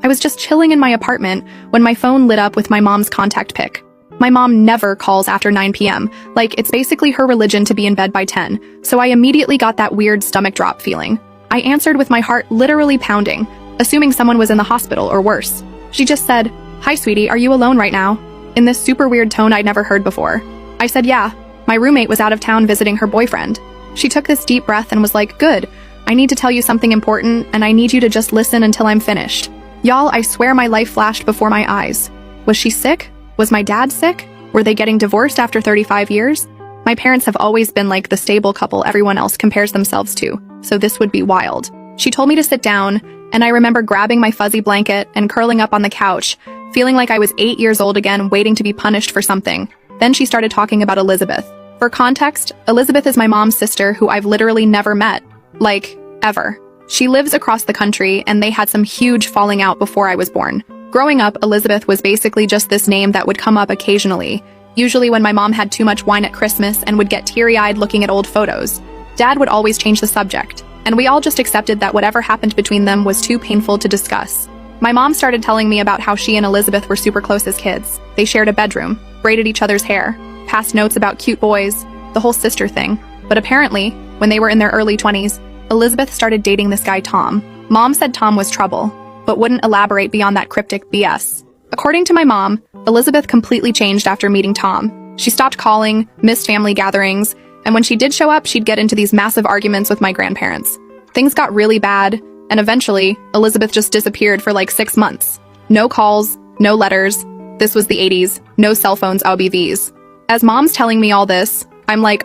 I was just chilling in my apartment when my phone lit up with my mom's contact pic. My mom never calls after 9 p.m. Like, it's basically her religion to be in bed by 10, so I immediately got that weird stomach drop feeling. I answered with my heart literally pounding, assuming someone was in the hospital or worse. She just said, "Hi, sweetie, are you alone right now?" in this super weird tone I'd never heard before. I said, "Yeah, my roommate was out of town visiting her boyfriend." She took this deep breath and was like, "Good, I need to tell you something important, and I need you to just listen until I'm finished." Y'all, I swear my life flashed before my eyes. Was she sick? Was my dad sick? Were they getting divorced after 35 years? My parents have always been like the stable couple everyone else compares themselves to, so this would be wild. She told me to sit down, and I remember grabbing my fuzzy blanket and curling up on the couch, feeling like I was 8 years old again, waiting to be punished for something. Then she started talking about Elizabeth. For context, Elizabeth is my mom's sister who I've literally never met. Like, ever. She lives across the country, and they had some huge falling out before I was born. Growing up, Elizabeth was basically just this name that would come up occasionally, usually when my mom had too much wine at Christmas and would get teary-eyed looking at old photos. Dad would always change the subject, and we all just accepted that whatever happened between them was too painful to discuss. My mom started telling me about how she and Elizabeth were super close as kids. They shared a bedroom, braided each other's hair, passed notes about cute boys, the whole sister thing. But apparently, when they were in their early 20s, Elizabeth started dating this guy Tom. Mom said Tom was trouble, but wouldn't elaborate beyond that cryptic BS. According to my mom, Elizabeth completely changed after meeting Tom. She stopped calling, missed family gatherings, and when she did show up, she'd get into these massive arguments with my grandparents. Things got really bad, and eventually, Elizabeth just disappeared for like 6 months. No calls, no letters. This was the 80s. No cell phones, OBVs. As mom's telling me all this, I'm like,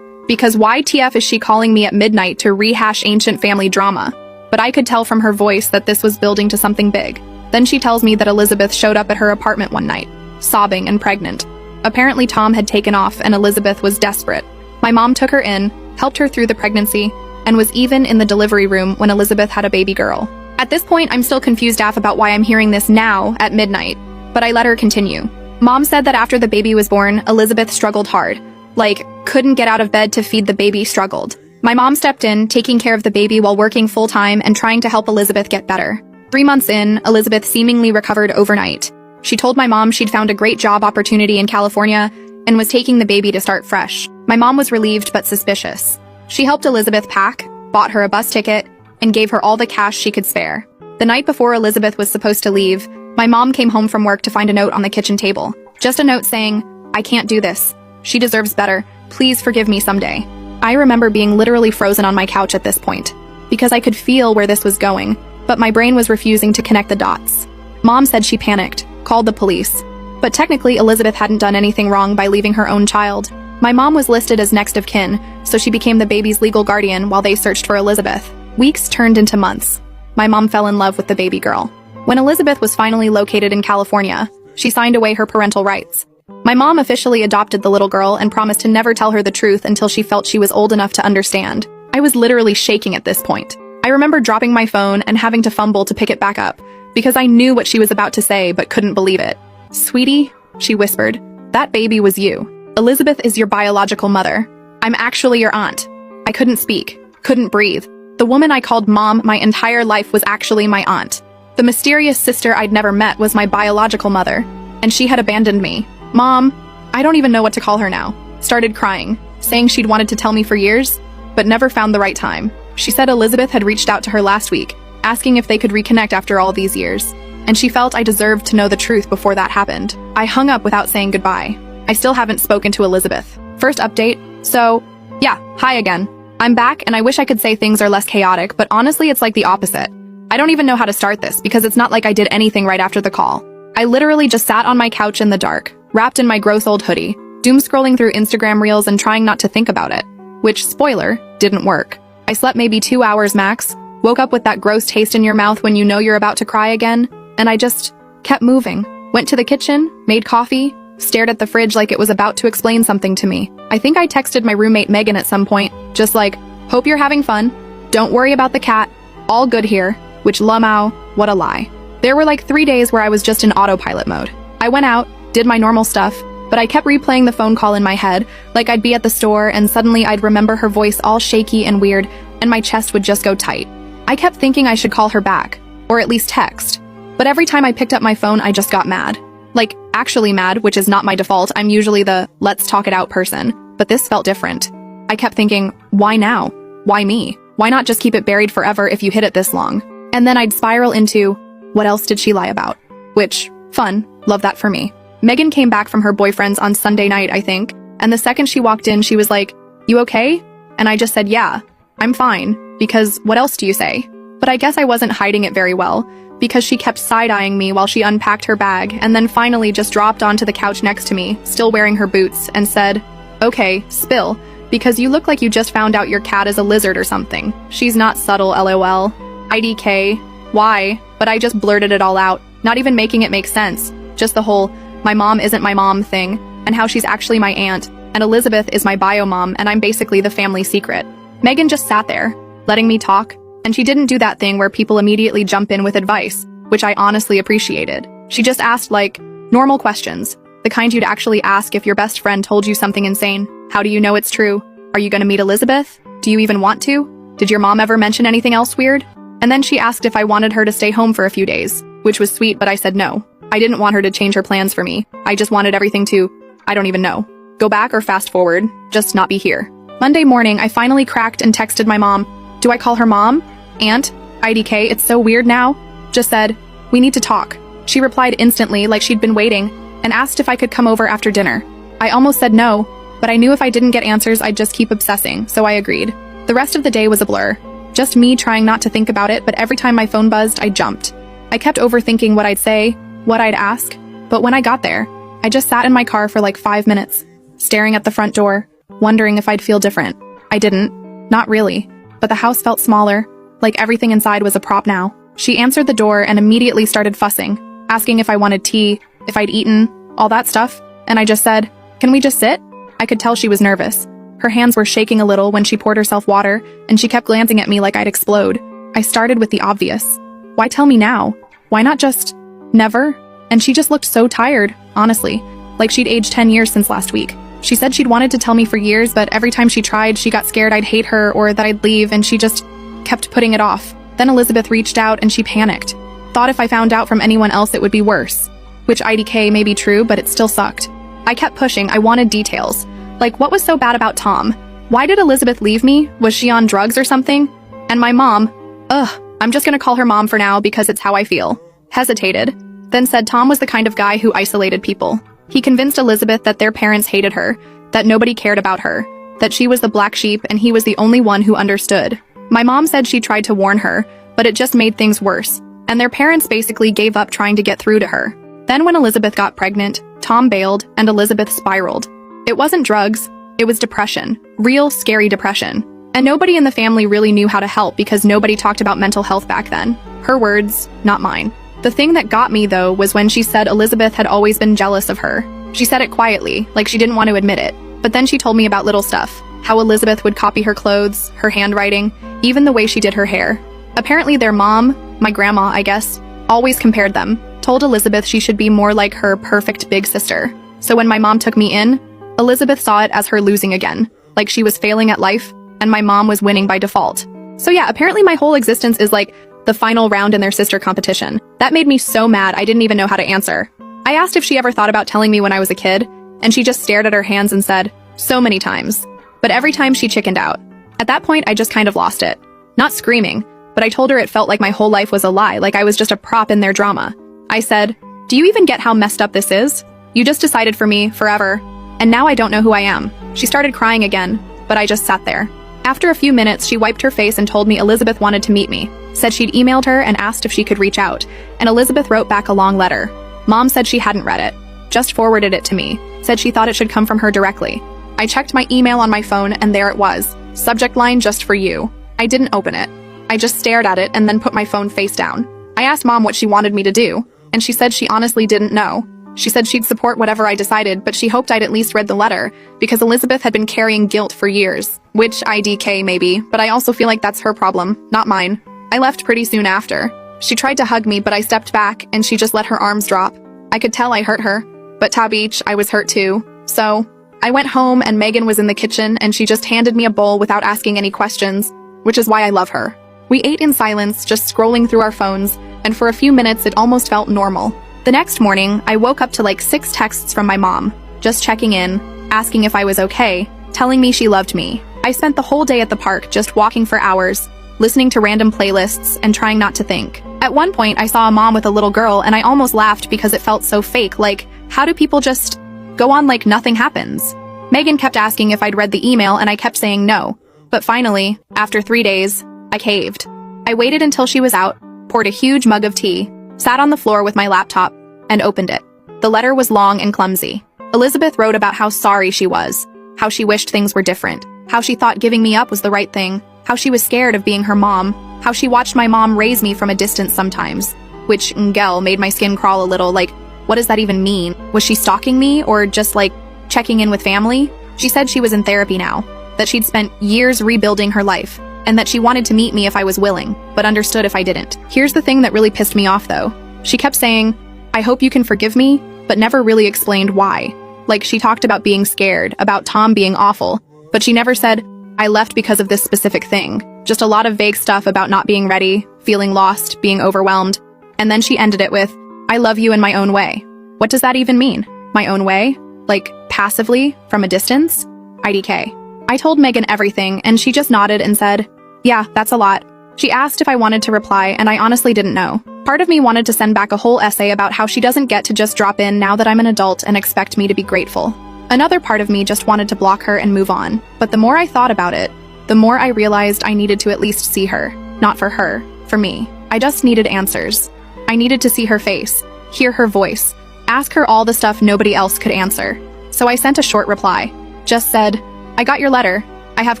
because why TF is she calling me at midnight to rehash ancient family drama? But I could tell from her voice that this was building to something big. Then she tells me that Elizabeth showed up at her apartment one night, sobbing and pregnant. Apparently Tom had taken off and Elizabeth was desperate. My mom took her in, helped her through the pregnancy, and was even in the delivery room when Elizabeth had a baby girl. At this point, I'm still confused AF about why I'm hearing this now at midnight, but I let her continue. Mom said that after the baby was born, Elizabeth struggled hard. Like, couldn't get out of bed to feed the baby, struggled. My mom stepped in, taking care of the baby while working full-time and trying to help Elizabeth get better. 3 months in, Elizabeth seemingly recovered overnight. She told my mom she'd found a great job opportunity in California and was taking the baby to start fresh. My mom was relieved but suspicious. She helped Elizabeth pack, bought her a bus ticket, and gave her all the cash she could spare. The night before Elizabeth was supposed to leave, my mom came home from work to find a note on the kitchen table. Just a note saying, "I can't do this. She deserves better. Please forgive me someday." I remember being literally frozen on my couch at this point, because I could feel where this was going, but my brain was refusing to connect the dots. Mom said she panicked, called the police. But technically, Elizabeth hadn't done anything wrong by leaving her own child. My mom was listed as next of kin, so she became the baby's legal guardian while they searched for Elizabeth. Weeks turned into months. My mom fell in love with the baby girl. When Elizabeth was finally located in California, she signed away her parental rights. My mom officially adopted the little girl and promised to never tell her the truth until she felt she was old enough to understand. I was literally shaking at this point. I remember dropping my phone and having to fumble to pick it back up, because I knew what she was about to say but couldn't believe it. "Sweetie," she whispered, "that baby was you. Elizabeth is your biological mother. I'm actually your aunt." I couldn't speak, couldn't breathe. The woman I called mom my entire life was actually my aunt. The mysterious sister I'd never met was my biological mother, and she had abandoned me. Mom, I don't even know what to call her now, started crying, saying she'd wanted to tell me for years, but never found the right time. She said Elizabeth had reached out to her last week, asking if they could reconnect after all these years, and she felt I deserved to know the truth before that happened. I hung up without saying goodbye. I still haven't spoken to Elizabeth. First update, so, yeah, hi again. I'm back, and I wish I could say things are less chaotic, but honestly it's like the opposite. I don't even know how to start this, because it's not like I did anything right after the call. I literally just sat on my couch in the dark, wrapped in my gross old hoodie, doom-scrolling through Instagram reels and trying not to think about it. Which, spoiler, didn't work. I slept maybe 2 hours max, woke up with that gross taste in your mouth when you know you're about to cry again, and I just kept moving. Went to the kitchen, made coffee, stared at the fridge like it was about to explain something to me. I think I texted my roommate Megan at some point, just like, "Hope you're having fun. Don't worry about the cat. All good here," which lumao, what a lie. There were like 3 days where I was just in autopilot mode. I went out, did my normal stuff, but I kept replaying the phone call in my head, like I'd be at the store and suddenly I'd remember her voice all shaky and weird, and my chest would just go tight. I kept thinking I should call her back, or at least text. But every time I picked up my phone, I just got mad. Like, actually mad, which is not my default. I'm usually the let's talk it out person. But this felt different. I kept thinking, why now? Why me? Why not just keep it buried forever if you hid it this long? And then I'd spiral into, what else did she lie about? Which, fun, love that for me. Megan came back from her boyfriend's on Sunday night, I think, and the second she walked in, she was like, you okay? And I just said, yeah, I'm fine, because what else do you say? But I guess I wasn't hiding it very well, because she kept side-eyeing me while she unpacked her bag, and then finally just dropped onto the couch next to me, still wearing her boots, and said, okay, spill, because you look like you just found out your cat is a lizard or something. She's not subtle, lol. IDK. Why? But I just blurted it all out, not even making it make sense. Just the whole, my mom isn't my mom thing, and how she's actually my aunt, and Elizabeth is my bio mom, and I'm basically the family secret. Megan just sat there, letting me talk, and she didn't do that thing where people immediately jump in with advice, which I honestly appreciated. She just asked, like, normal questions, the kind you'd actually ask if your best friend told you something insane. How do you know it's true? Are you gonna meet Elizabeth? Do you even want to? Did your mom ever mention anything else weird? And then she asked if I wanted her to stay home for a few days, which was sweet, but I said no. I didn't want her to change her plans for me. I just wanted everything to, I don't even know, go back or fast forward, just not be here. Monday morning, I finally cracked and texted my mom. Do I call her mom? Aunt? IDK, it's so weird now. Just said, we need to talk. She replied instantly, like she'd been waiting, and asked if I could come over after dinner. I almost said no, but I knew if I didn't get answers, I'd just keep obsessing, so I agreed. The rest of the day was a blur. Just me trying not to think about it, but every time my phone buzzed, I jumped. I kept overthinking what I'd say, what I'd ask, but when I got there, I just sat in my car for like 5 minutes, staring at the front door, wondering if I'd feel different. I didn't. Not really. But the house felt smaller, like everything inside was a prop now. She answered the door and immediately started fussing, asking if I wanted tea, if I'd eaten, all that stuff, and I just said, can we just sit? I could tell she was nervous. Her hands were shaking a little when she poured herself water, and she kept glancing at me like I'd explode. I started with the obvious. Why tell me now? Why not just, never? And she just looked so tired, honestly, like she'd aged 10 years since last week. She said she'd wanted to tell me for years, but every time she tried, she got scared I'd hate her or that I'd leave, and she just kept putting it off. Then Elizabeth reached out and she panicked. Thought if I found out from anyone else it would be worse. Which IDK may be true, but it still sucked. I kept pushing, I wanted details. Like, what was so bad about Tom? Why did Elizabeth leave me? Was she on drugs or something? And my mom, I'm just gonna call her mom for now because it's how I feel. Hesitated, then said Tom was the kind of guy who isolated people. He convinced Elizabeth that their parents hated her, that nobody cared about her, that she was the black sheep and he was the only one who understood. My mom said she tried to warn her, but it just made things worse, and their parents basically gave up trying to get through to her. Then when Elizabeth got pregnant, Tom bailed and Elizabeth spiraled. It wasn't drugs, it was depression, real scary depression. And nobody in the family really knew how to help because nobody talked about mental health back then. Her words, not mine. The thing that got me, though, was when she said Elizabeth had always been jealous of her. She said it quietly, like she didn't want to admit it. But then she told me about little stuff. How Elizabeth would copy her clothes, her handwriting, even the way she did her hair. Apparently their mom, my grandma, I guess, always compared them, told Elizabeth she should be more like her perfect big sister. So when my mom took me in, Elizabeth saw it as her losing again, like she was failing at life, and my mom was winning by default. So yeah, apparently my whole existence is like the final round in their sister competition. That made me so mad I didn't even know how to answer. I asked if she ever thought about telling me when I was a kid, and she just stared at her hands and said, so many times. But every time she chickened out. At that point, I just kind of lost it. Not screaming, but I told her it felt like my whole life was a lie, like I was just a prop in their drama. I said, do you even get how messed up this is? You just decided for me, forever, and now I don't know who I am. She started crying again, but I just sat there. After a few minutes, she wiped her face and told me Elizabeth wanted to meet me, said she'd emailed her and asked if she could reach out, and Elizabeth wrote back a long letter. Mom said she hadn't read it, just forwarded it to me, said she thought it should come from her directly. I checked my email on my phone and there it was, subject line just for you. I didn't open it. I just stared at it and then put my phone face down. I asked Mom what she wanted me to do, and she said she honestly didn't know. She said she'd support whatever I decided, but she hoped I'd at least read the letter, because Elizabeth had been carrying guilt for years. Which IDK maybe, but I also feel like that's her problem, not mine. I left pretty soon after. She tried to hug me, but I stepped back, and she just let her arms drop. I could tell I hurt her, but Tabich, I was hurt too. So, I went home and Megan was in the kitchen, and she just handed me a bowl without asking any questions, which is why I love her. We ate in silence, just scrolling through our phones, and for a few minutes it almost felt normal. The next morning, I woke up to like 6 texts from my mom, just checking in, asking if I was okay, telling me she loved me. I spent the whole day at the park just walking for hours, listening to random playlists and trying not to think. At one point, I saw a mom with a little girl and I almost laughed because it felt so fake, like, how do people just go on like nothing happens? Megan kept asking if I'd read the email and I kept saying no. But finally, after 3 days, I caved. I waited until she was out, poured a huge mug of tea, sat on the floor with my laptop, and opened it. The letter was long and clumsy. Elizabeth wrote about how sorry she was, how she wished things were different, how she thought giving me up was the right thing, how she was scared of being her mom, how she watched my mom raise me from a distance sometimes, which, ngel, made my skin crawl a little, like, what does that even mean? Was she stalking me, or just, like, checking in with family? She said she was in therapy now, that she'd spent years rebuilding her life, and that she wanted to meet me if I was willing, but understood if I didn't. Here's the thing that really pissed me off, though. She kept saying, I hope you can forgive me, but never really explained why. Like, she talked about being scared, about Tom being awful, but she never said, I left because of this specific thing. Just a lot of vague stuff about not being ready, feeling lost, being overwhelmed. And then she ended it with, I love you in my own way. What does that even mean? My own way? Like, passively, from a distance? IDK. I told Megan everything, and she just nodded and said, yeah, that's a lot. She asked if I wanted to reply, and I honestly didn't know. Part of me wanted to send back a whole essay about how she doesn't get to just drop in now that I'm an adult and expect me to be grateful. Another part of me just wanted to block her and move on. But the more I thought about it, the more I realized I needed to at least see her. Not for her, for me. I just needed answers. I needed to see her face, hear her voice, ask her all the stuff nobody else could answer. So I sent a short reply. Just said, I got your letter. I have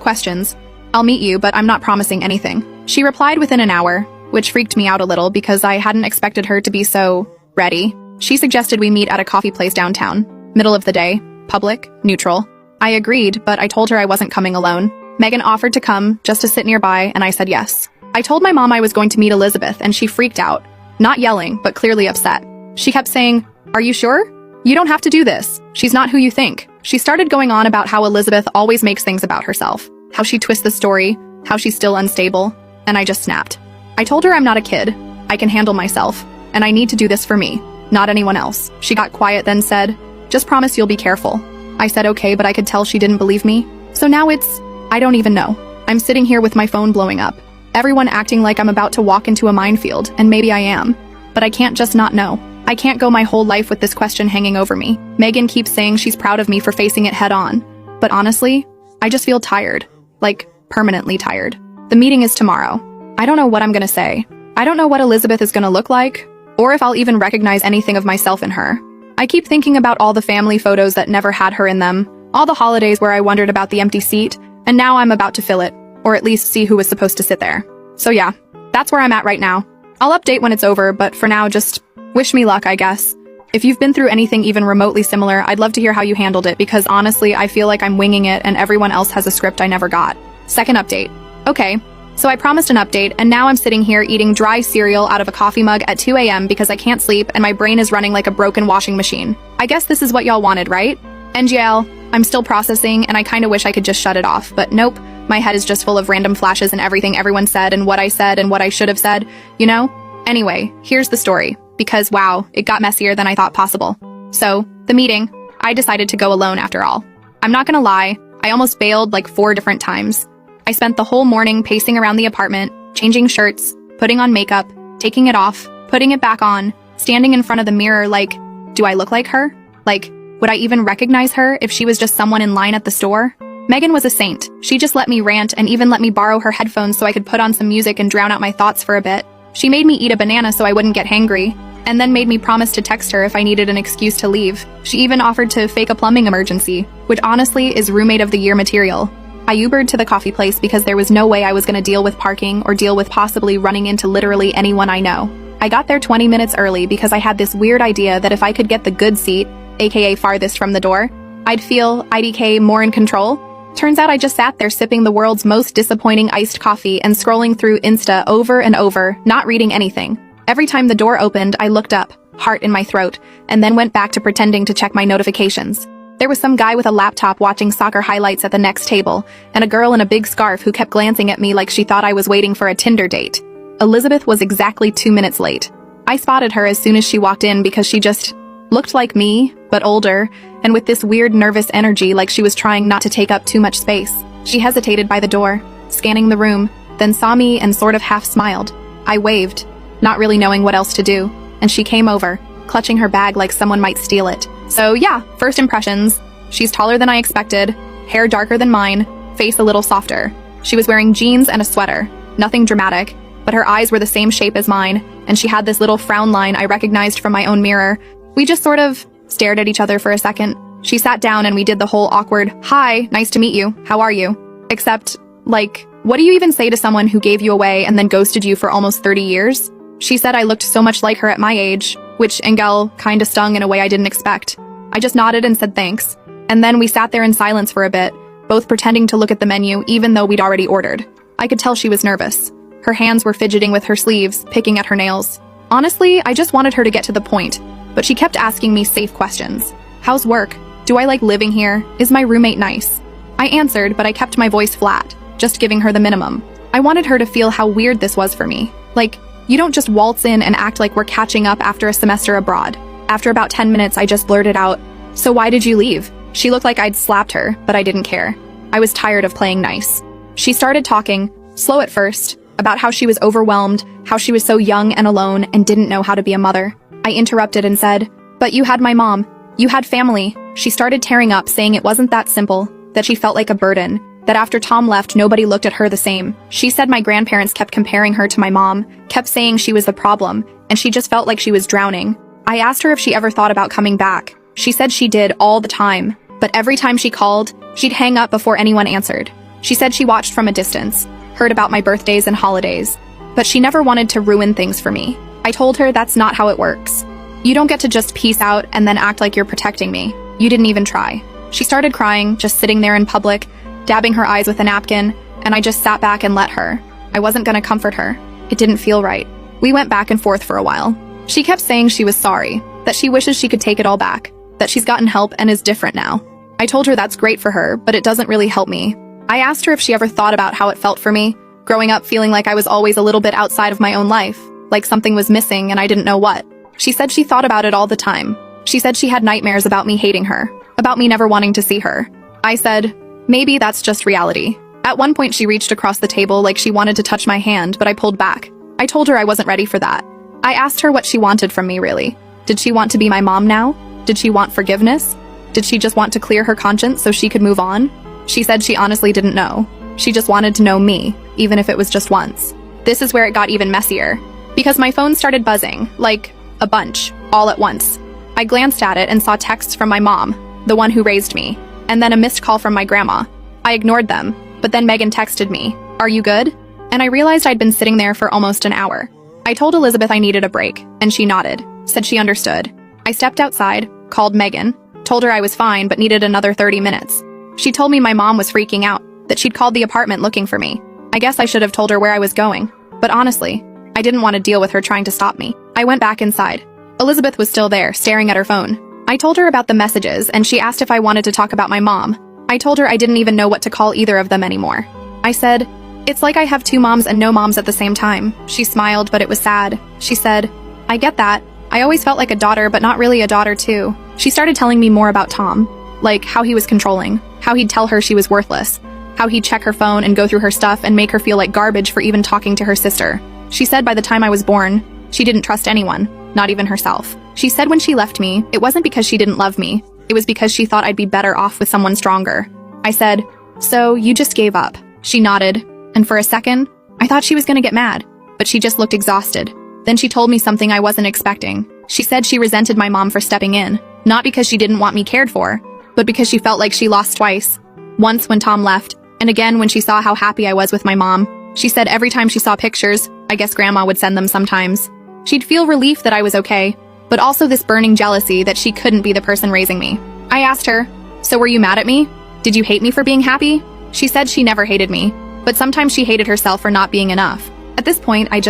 questions. I'll meet you, but I'm not promising anything. She replied within an hour, which freaked me out a little because I hadn't expected her to be so ready. She suggested we meet at a coffee place downtown, middle of the day, public, neutral. I agreed, but I told her I wasn't coming alone. Megan offered to come, just to sit nearby, and I said yes. I told my mom I was going to meet Elizabeth, and she freaked out. Not yelling, but clearly upset. She kept saying, are you sure? You don't have to do this. She's not who you think. She started going on about how Elizabeth always makes things about herself, how she twists the story, how she's still unstable, and I just snapped. I told her I'm not a kid. I can handle myself, and I need to do this for me, not anyone else. She got quiet, then said, just promise you'll be careful. I said okay, but I could tell she didn't believe me. So now it's, I don't even know. I'm sitting here with my phone blowing up. Everyone acting like I'm about to walk into a minefield, and maybe I am. But I can't just not know. I can't go my whole life with this question hanging over me. Megan keeps saying she's proud of me for facing it head on. But honestly, I just feel tired. Like, permanently tired. The meeting is tomorrow. I don't know what I'm gonna say. I don't know what Elizabeth is gonna look like, or if I'll even recognize anything of myself in her. I keep thinking about all the family photos that never had her in them, all the holidays where I wondered about the empty seat, and now I'm about to fill it, or at least see who was supposed to sit there. So yeah, that's where I'm at right now. I'll update when it's over, but for now, just wish me luck, I guess. If you've been through anything even remotely similar, I'd love to hear how you handled it because honestly, I feel like I'm winging it and everyone else has a script I never got. Second update. Okay, so I promised an update and now I'm sitting here eating dry cereal out of a coffee mug at 2 a.m. because I can't sleep and my brain is running like a broken washing machine. I guess this is what y'all wanted, right? NGL, I'm still processing and I kinda wish I could just shut it off, but nope. My head is just full of random flashes and everything everyone said and what I should have said, you know? Anyway, here's the story. Because wow, it got messier than I thought possible. So, the meeting, I decided to go alone after all. I'm not gonna lie, I almost bailed like 4 different times. I spent the whole morning pacing around the apartment, changing shirts, putting on makeup, taking it off, putting it back on, standing in front of the mirror like, do I look like her? Like, would I even recognize her if she was just someone in line at the store? Megan was a saint. She just let me rant and even let me borrow her headphones so I could put on some music and drown out my thoughts for a bit. She made me eat a banana so I wouldn't get hangry, and then made me promise to text her if I needed an excuse to leave. She even offered to fake a plumbing emergency, which honestly is roommate of the year material. I Ubered to the coffee place because there was no way I was gonna deal with parking or deal with possibly running into literally anyone I know. I got there 20 minutes early because I had this weird idea that if I could get the good seat, aka farthest from the door, I'd feel IDK more in control. Turns out I just sat there sipping the world's most disappointing iced coffee and scrolling through Insta over and over, not reading anything. Every time the door opened, I looked up, heart in my throat, and then went back to pretending to check my notifications. There was some guy with a laptop watching soccer highlights at the next table, and a girl in a big scarf who kept glancing at me like she thought I was waiting for a Tinder date. Elizabeth was exactly 2 minutes late. I spotted her as soon as she walked in because she just looked like me, but older, and with this weird nervous energy like she was trying not to take up too much space. She hesitated by the door, scanning the room, then saw me and sort of half smiled. I waved, not really knowing what else to do, and she came over, clutching her bag like someone might steal it. So yeah, first impressions. She's taller than I expected, hair darker than mine, face a little softer. She was wearing jeans and a sweater, nothing dramatic, but her eyes were the same shape as mine, and she had this little frown line I recognized from my own mirror. We just sort of stared at each other for a second. She sat down and we did the whole awkward, "Hi, nice to meet you, how are you?" Except, like, what do you even say to someone who gave you away and then ghosted you for almost 30 years? She said I looked so much like her at my age, which Engel kinda stung in a way I didn't expect. I just nodded and said thanks. And then we sat there in silence for a bit, both pretending to look at the menu even though we'd already ordered. I could tell she was nervous. Her hands were fidgeting with her sleeves, picking at her nails. Honestly, I just wanted her to get to the point, but she kept asking me safe questions. How's work? Do I like living here? Is my roommate nice? I answered, but I kept my voice flat, just giving her the minimum. I wanted her to feel how weird this was for me. Like, you don't just waltz in and act like we're catching up after a semester abroad. After about 10 minutes, I just blurted out, "So why did you leave?" She looked like I'd slapped her, but I didn't care. I was tired of playing nice. She started talking, slow at first, about how she was overwhelmed, how she was so young and alone and didn't know how to be a mother. I interrupted and said, "But you had my mom. You had family." She started tearing up, saying it wasn't that simple, that she felt like a burden, that after Tom left, nobody looked at her the same. She said my grandparents kept comparing her to my mom, kept saying she was the problem, and she just felt like she was drowning. I asked her if she ever thought about coming back. She said she did all the time, but every time she called, she'd hang up before anyone answered. She said she watched from a distance, heard about my birthdays and holidays, but she never wanted to ruin things for me. I told her that's not how it works. You don't get to just peace out and then act like you're protecting me. You didn't even try. She started crying, just sitting there in public, dabbing her eyes with a napkin, and I just sat back and let her. I wasn't gonna comfort her. It didn't feel right. We went back and forth for a while. She kept saying she was sorry, that she wishes she could take it all back, that she's gotten help and is different now. I told her that's great for her, but it doesn't really help me. I asked her if she ever thought about how it felt for me, growing up feeling like I was always a little bit outside of my own life, like something was missing and I didn't know what. She said she thought about it all the time. She said she had nightmares about me hating her, about me never wanting to see her. I said, maybe that's just reality. At one point she reached across the table like she wanted to touch my hand, but I pulled back. I told her I wasn't ready for that. I asked her what she wanted from me, really. Did she want to be my mom now? Did she want forgiveness? Did she just want to clear her conscience so she could move on? She said she honestly didn't know. She just wanted to know me, even if it was just once. This is where it got even messier, because my phone started buzzing, like a bunch, all at once. I glanced at it and saw texts from my mom, the one who raised me, and then a missed call from my grandma. I ignored them, but then Megan texted me, "Are you good?" And I realized I'd been sitting there for almost an hour. I told Elizabeth I needed a break, and she nodded, said she understood. I stepped outside, called Megan, told her I was fine but needed another 30 minutes. She told me my mom was freaking out, that she'd called the apartment looking for me. I guess I should have told her where I was going, but honestly, I didn't want to deal with her trying to stop me. I went back inside. Elizabeth was still there, staring at her phone. I told her about the messages, and she asked if I wanted to talk about my mom. I told her I didn't even know what to call either of them anymore. I said, "It's like I have two moms and no moms at the same time." She smiled, but it was sad. She said, "I get that. I always felt like a daughter, but not really a daughter too." She started telling me more about Tom, like how he was controlling, how he'd tell her she was worthless, how he'd check her phone and go through her stuff and make her feel like garbage for even talking to her sister. She said by the time I was born, she didn't trust anyone, not even herself. She said when she left me, it wasn't because she didn't love me, it was because she thought I'd be better off with someone stronger. I said, "So you just gave up?" She nodded, and for a second, I thought she was gonna get mad, but she just looked exhausted. Then she told me something I wasn't expecting. She said she resented my mom for stepping in, not because she didn't want me cared for, but because she felt like she lost twice. Once when Tom left, and again when she saw how happy I was with my mom. She said every time she saw pictures, I guess Grandma would send them sometimes, she'd feel relief that I was okay, but also this burning jealousy that she couldn't be the person raising me. I asked her, "So were you mad at me? Did you hate me for being happy?" She said she never hated me, but sometimes she hated herself for not being enough. At this point, I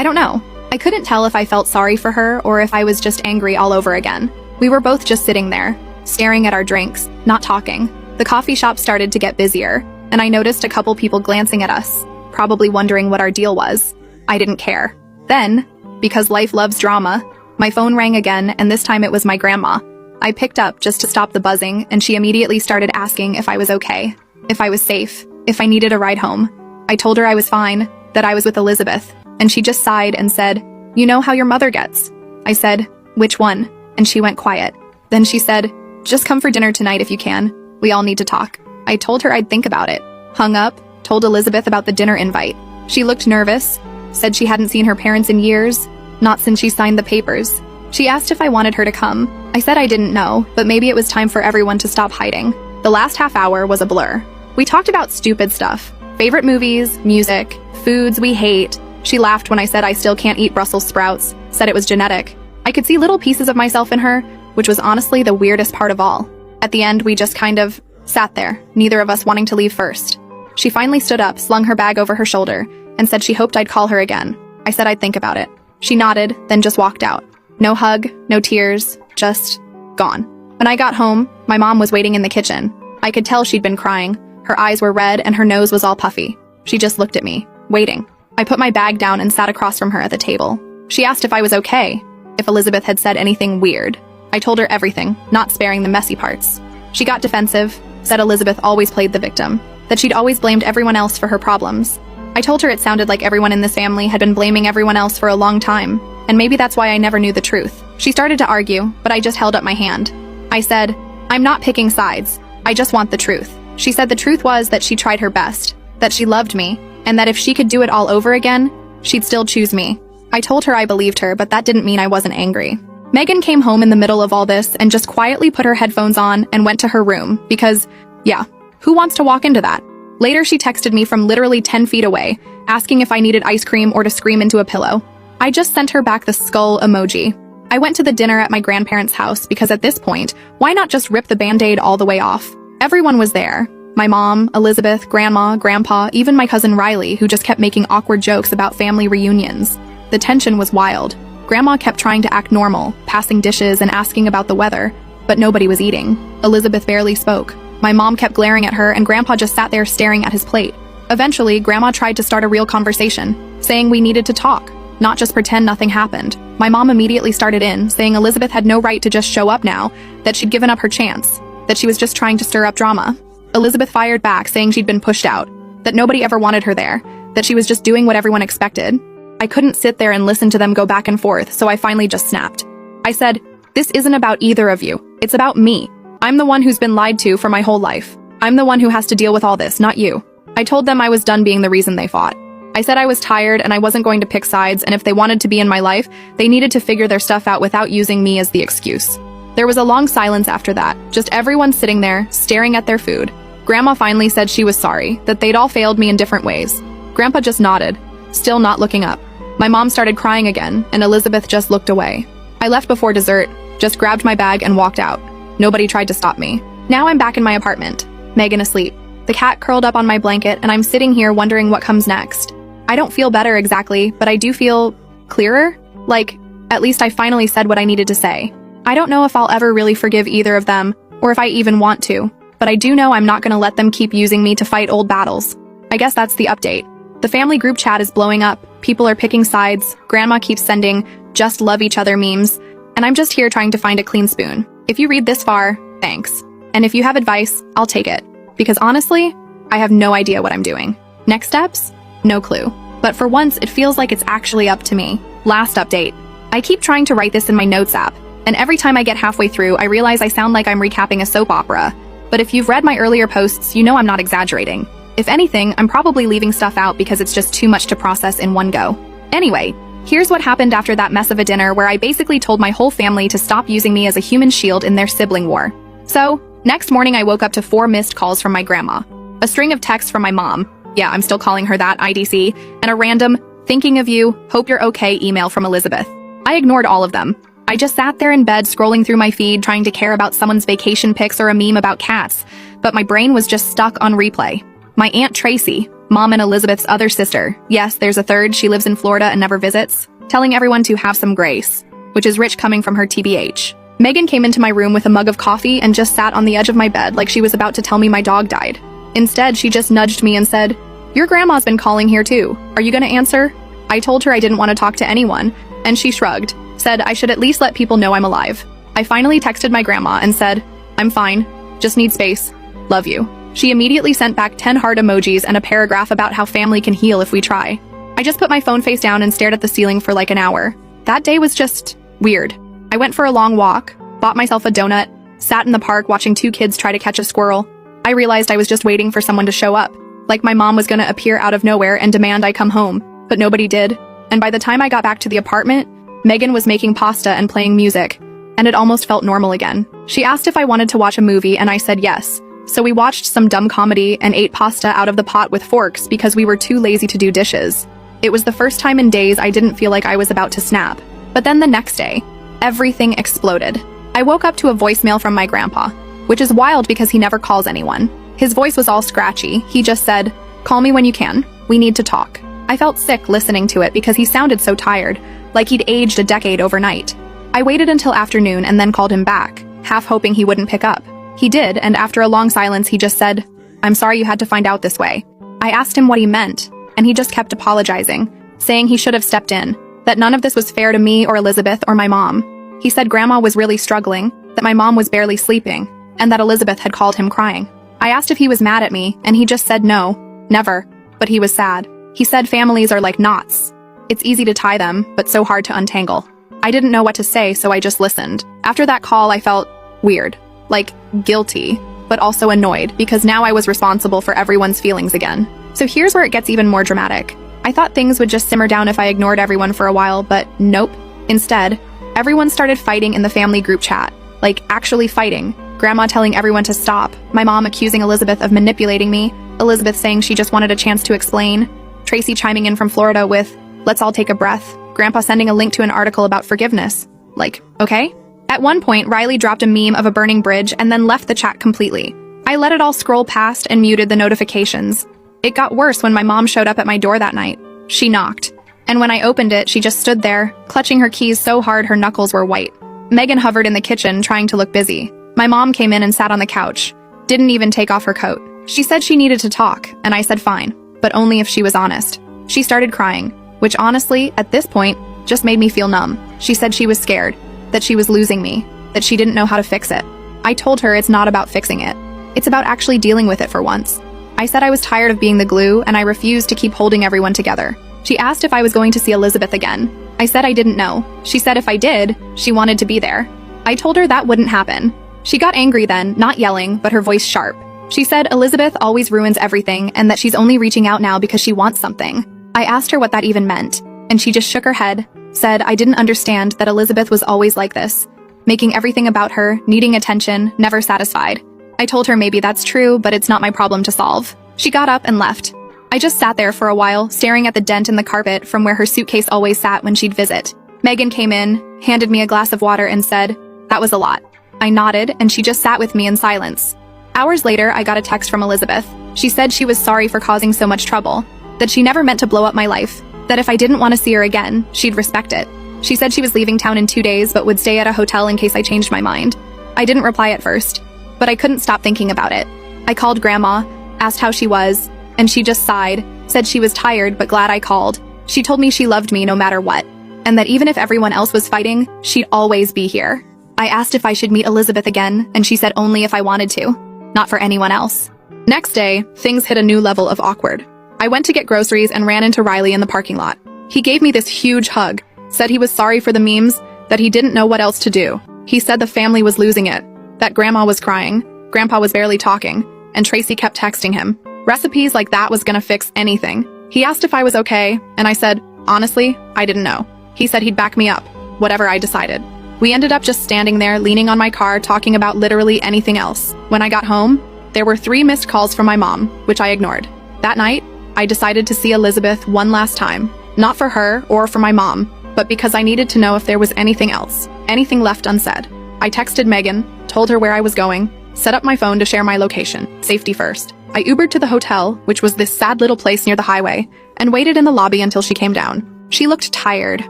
don't know. I couldn't tell if I felt sorry for her or if I was just angry all over again. We were both just sitting there, staring at our drinks, not talking. The coffee shop started to get busier, and I noticed a couple people glancing at us, probably wondering what our deal was. I didn't care. Then, because life loves drama. My phone rang again, and this time it was my grandma. I picked up just to stop the buzzing, and she immediately started asking if I was okay, if I was safe, if I needed a ride home. I told her I was fine, that I was with Elizabeth, and she just sighed and said, "You know how your mother gets." I said, "Which one?" And she went quiet. Then she said, "Just come for dinner tonight if you can. We all need to talk." I told her I'd think about it. Hung up, told Elizabeth about the dinner invite. She looked nervous, said she hadn't seen her parents in years, not since she signed the papers. She asked if I wanted her to come. I said I didn't know, but maybe it was time for everyone to stop hiding. The last half hour was a blur. We talked about stupid stuff. Favorite movies, music, foods we hate. She laughed when I said I still can't eat Brussels sprouts, said it was genetic. I could see little pieces of myself in her, which was honestly the weirdest part of all. At the end, we just kind of sat there, neither of us wanting to leave first. She finally stood up, slung her bag over her shoulder, and said she hoped I'd call her again. I said I'd think about it. She nodded, then just walked out. No hug, no tears, just gone. When I got home, my mom was waiting in the kitchen. I could tell she'd been crying. Her eyes were red and her nose was all puffy. She just looked at me, waiting. I put my bag down and sat across from her at the table. She asked if I was okay, if Elizabeth had said anything weird. I told her everything, not sparing the messy parts. She got defensive, said Elizabeth always played the victim, that she'd always blamed everyone else for her problems. I told her it sounded like everyone in this family had been blaming everyone else for a long time, and maybe that's why I never knew the truth. She started to argue, but I just held up my hand. I said, "I'm not picking sides. I just want the truth." She said the truth was that she tried her best, that she loved me, and that if she could do it all over again, she'd still choose me. I told her I believed her, but that didn't mean I wasn't angry. Megan came home in the middle of all this and just quietly put her headphones on and went to her room because, yeah, who wants to walk into that? Later, she texted me from literally 10 feet away, asking if I needed ice cream or to scream into a pillow. I just sent her back the skull emoji. I went to the dinner at my grandparents' house because at this point, why not just rip the Band-Aid all the way off? Everyone was there. My mom, Elizabeth, grandma, grandpa, even my cousin Riley, who just kept making awkward jokes about family reunions. The tension was wild. Grandma kept trying to act normal, passing dishes and asking about the weather, but nobody was eating. Elizabeth barely spoke. My mom kept glaring at her and Grandpa just sat there staring at his plate. Eventually, Grandma tried to start a real conversation, saying we needed to talk, not just pretend nothing happened. My mom immediately started in, saying Elizabeth had no right to just show up now, that she'd given up her chance, that she was just trying to stir up drama. Elizabeth fired back, saying she'd been pushed out, that nobody ever wanted her there, that she was just doing what everyone expected. I couldn't sit there and listen to them go back and forth, so I finally just snapped. I said, "This isn't about either of you. It's about me. I'm the one who's been lied to for my whole life. I'm the one who has to deal with all this, not you." I told them I was done being the reason they fought. I said I was tired and I wasn't going to pick sides, and if they wanted to be in my life, they needed to figure their stuff out without using me as the excuse. There was a long silence after that, just everyone sitting there, staring at their food. Grandma finally said she was sorry, that they'd all failed me in different ways. Grandpa just nodded, still not looking up. My mom started crying again, and Elizabeth just looked away. I left before dessert, just grabbed my bag and walked out. Nobody tried to stop me. Now I'm back in my apartment, Megan asleep. The cat curled up on my blanket, and I'm sitting here wondering what comes next. I don't feel better exactly, but I do feel clearer. Like, at least I finally said what I needed to say. I don't know if I'll ever really forgive either of them, or if I even want to, but I do know I'm not gonna let them keep using me to fight old battles. I guess that's the update. The family group chat is blowing up, people are picking sides, Grandma keeps sending just love each other memes, and I'm just here trying to find a clean spoon. If you read this far, thanks. And if you have advice, I'll take it. Because honestly, I have no idea what I'm doing. Next steps? No clue. But for once, it feels like it's actually up to me. Last update. I keep trying to write this in my notes app, and every time I get halfway through, I realize I sound like I'm recapping a soap opera. But if you've read my earlier posts, you know I'm not exaggerating. If anything, I'm probably leaving stuff out because it's just too much to process in one go. Anyway, here's what happened after that mess of a dinner where I basically told my whole family to stop using me as a human shield in their sibling war. So, next morning I woke up to 4 missed calls from my grandma, a string of texts from my mom, yeah, I'm still calling her that, IDC, and a random, thinking of you, hope you're okay email from Elizabeth. I ignored all of them. I just sat there in bed scrolling through my feed trying to care about someone's vacation pics or a meme about cats, but my brain was just stuck on replay. My Aunt Tracy, Mom and Elizabeth's other sister, yes, there's a third, she lives in Florida and never visits, telling everyone to have some grace, which is rich coming from her TBH. Megan came into my room with a mug of coffee and just sat on the edge of my bed like she was about to tell me my dog died. Instead, she just nudged me and said, "Your grandma's been calling here too. Are you gonna answer?" I told her I didn't want to talk to anyone, And she shrugged, said I should at least let people know I'm alive. I finally texted my grandma and said, I'm fine, just need space, love you. She immediately sent back 10 heart emojis and a paragraph about how family can heal if we try. I just put my phone face down and stared at the ceiling for like an hour. That day was just weird. I went for a long walk, bought myself a donut, sat in the park watching 2 kids try to catch a squirrel. I realized I was just waiting for someone to show up, like my mom was gonna appear out of nowhere and demand I come home, but nobody did. And by the time I got back to the apartment, Megan was making pasta and playing music, and it almost felt normal again. She asked if I wanted to watch a movie and I said yes. So we watched some dumb comedy and ate pasta out of the pot with forks because we were too lazy to do dishes. It was the first time in days I didn't feel like I was about to snap. But then the next day, everything exploded. I woke up to a voicemail from my grandpa, which is wild because he never calls anyone. His voice was all scratchy. He just said, "Call me when you can. We need to talk." I felt sick listening to it because he sounded so tired, like he'd aged a decade overnight. I waited until afternoon and then called him back, half hoping he wouldn't pick up. He did, and after a long silence, he just said, "I'm sorry you had to find out this way." I asked him what he meant, and he just kept apologizing, saying he should have stepped in, that none of this was fair to me or Elizabeth or my mom. He said Grandma was really struggling, that my mom was barely sleeping, and that Elizabeth had called him crying. I asked if he was mad at me, and he just said no, never, but he was sad. He said families are like knots. It's easy to tie them, but so hard to untangle. I didn't know what to say, so I just listened. After that call, I felt weird, like guilty, but also annoyed, because now I was responsible for everyone's feelings again. So here's where it gets even more dramatic. I thought things would just simmer down if I ignored everyone for a while, but nope. Instead, everyone started fighting in the family group chat, like actually fighting. Grandma telling everyone to stop, my mom accusing Elizabeth of manipulating me, Elizabeth saying she just wanted a chance to explain, Tracy chiming in from Florida with, "Let's all take a breath," Grandpa sending a link to an article about forgiveness. Like, okay? At one point, Riley dropped a meme of a burning bridge and then left the chat completely. I let it all scroll past and muted the notifications. It got worse when my mom showed up at my door that night. She knocked. And when I opened it, she just stood there, clutching her keys so hard her knuckles were white. Megan hovered in the kitchen, trying to look busy. My mom came in and sat on the couch. Didn't even take off her coat. She said she needed to talk, and I said fine, but only if she was honest. She started crying, which honestly, at this point, just made me feel numb. She said she was scared, that she was losing me, that she didn't know how to fix it. I told her it's not about fixing it. It's about actually dealing with it for once. I said I was tired of being the glue, and I refused to keep holding everyone together. She asked if I was going to see Elizabeth again. I said I didn't know. She said if I did, she wanted to be there. I told her that wouldn't happen. She got angry then, not yelling, but her voice sharp. She said Elizabeth always ruins everything and that she's only reaching out now because she wants something. I asked her what that even meant, and she just shook her head, said I didn't understand that Elizabeth was always like this, making everything about her, needing attention, never satisfied. I told her maybe that's true, but it's not my problem to solve. She got up and left. I just sat there for a while, staring at the dent in the carpet from where her suitcase always sat when she'd visit. Megan came in, handed me a glass of water and said, "That was a lot." I nodded, and she just sat with me in silence. Hours later, I got a text from Elizabeth. She said she was sorry for causing so much trouble, that she never meant to blow up my life, that if I didn't want to see her again, she'd respect it. She said she was leaving town in 2 days but would stay at a hotel in case I changed my mind. I didn't reply at first, but I couldn't stop thinking about it. I called Grandma, asked how she was, and she just sighed, said she was tired but glad I called. She told me she loved me no matter what, and that even if everyone else was fighting, she'd always be here. I asked if I should meet Elizabeth again, and she said only if I wanted to, not for anyone else. Next day, things hit a new level of awkward. I went to get groceries and ran into Riley in the parking lot. He gave me this huge hug, said he was sorry for the memes, that he didn't know what else to do. He said the family was losing it, that Grandma was crying, Grandpa was barely talking, and Tracy kept texting him. Recipes like that was gonna fix anything. He asked if I was okay, and I said, honestly, I didn't know. He said he'd back me up, whatever I decided. We ended up just standing there, leaning on my car, talking about literally anything else. When I got home, there were 3 missed calls from my mom, which I ignored. That night, I decided to see Elizabeth one last time. Not for her or for my mom, but because I needed to know if there was anything else, anything left unsaid. I texted Megan, told her where I was going, set up my phone to share my location, safety first. I Ubered to the hotel, which was this sad little place near the highway, and waited in the lobby until she came down. She looked tired,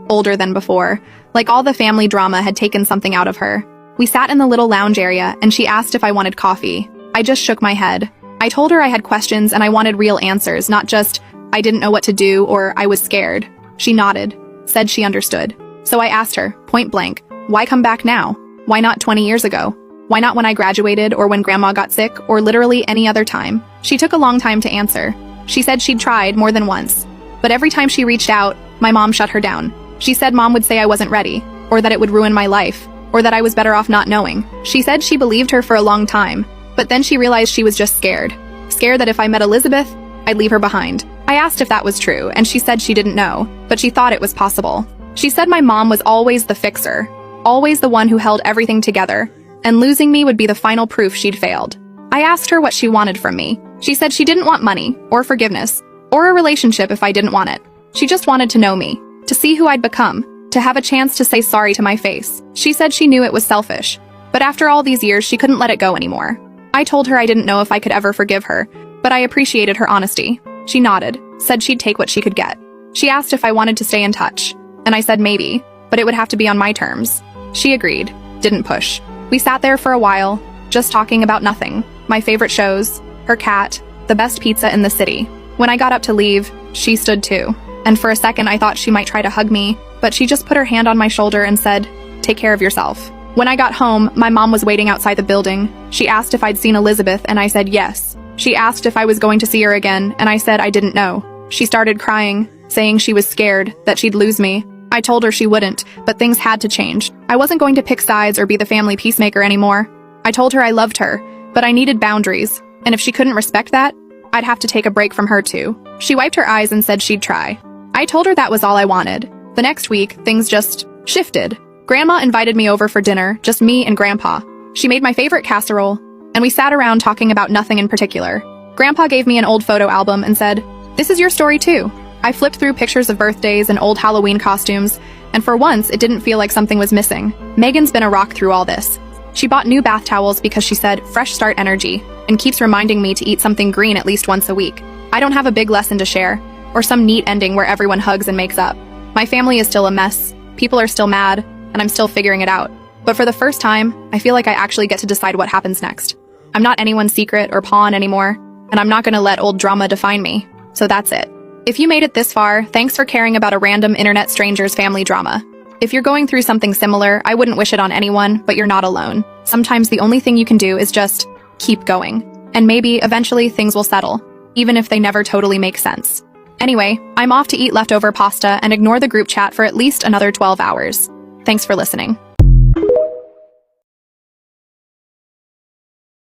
older than before, like all the family drama had taken something out of her. We sat in the little lounge area, and she asked if I wanted coffee. I just shook my head. I told her I had questions and I wanted real answers, not just, I didn't know what to do or I was scared. She nodded, said she understood. So I asked her, point blank, why come back now? Why not 20 years ago? Why not when I graduated or when grandma got sick or literally any other time? She took a long time to answer. She said she'd tried more than once. But every time she reached out, my mom shut her down. She said mom would say I wasn't ready, or that it would ruin my life, or that I was better off not knowing. She said she believed her for a long time, but then she realized she was just scared. Scared that if I met Elizabeth, I'd leave her behind. I asked if that was true, and she said she didn't know, but she thought it was possible. She said my mom was always the fixer, always the one who held everything together, and losing me would be the final proof she'd failed. I asked her what she wanted from me. She said she didn't want money, or forgiveness, or a relationship if I didn't want it. She just wanted to know me, to see who I'd become, to have a chance to say sorry to my face. She said she knew it was selfish, but after all these years she couldn't let it go anymore. I told her I didn't know if I could ever forgive her, but I appreciated her honesty. She nodded, said she'd take what she could get. She asked if I wanted to stay in touch, and I said maybe, but it would have to be on my terms. She agreed, didn't push. We sat there for a while, just talking about nothing. My favorite shows, her cat, the best pizza in the city. When I got up to leave, she stood too. And for a second I thought she might try to hug me, but she just put her hand on my shoulder and said, "Take care of yourself." When I got home, my mom was waiting outside the building. She asked if I'd seen Elizabeth, and I said yes. She asked if I was going to see her again, and I said I didn't know. She started crying, saying she was scared, that she'd lose me. I told her she wouldn't, but things had to change. I wasn't going to pick sides or be the family peacemaker anymore. I told her I loved her, but I needed boundaries, and if she couldn't respect that, I'd have to take a break from her too. She wiped her eyes and said she'd try. I told her that was all I wanted. The next week, things just shifted. Grandma invited me over for dinner, just me and Grandpa. She made my favorite casserole, and we sat around talking about nothing in particular. Grandpa gave me an old photo album and said, "This is your story too." I flipped through pictures of birthdays and old Halloween costumes, and for once, it didn't feel like something was missing. Megan's been a rock through all this. She bought new bath towels because she said, fresh start energy, and keeps reminding me to eat something green at least once a week. I don't have a big lesson to share, or some neat ending where everyone hugs and makes up. My family is still a mess, people are still mad, and I'm still figuring it out. But for the first time, I feel like I actually get to decide what happens next. I'm not anyone's secret or pawn anymore, and I'm not gonna let old drama define me. So that's it. If you made it this far, thanks for caring about a random internet stranger's family drama. If you're going through something similar, I wouldn't wish it on anyone, but you're not alone. Sometimes the only thing you can do is just keep going. And maybe, eventually, things will settle, even if they never totally make sense. Anyway, I'm off to eat leftover pasta and ignore the group chat for at least another 12 hours. Thanks for listening.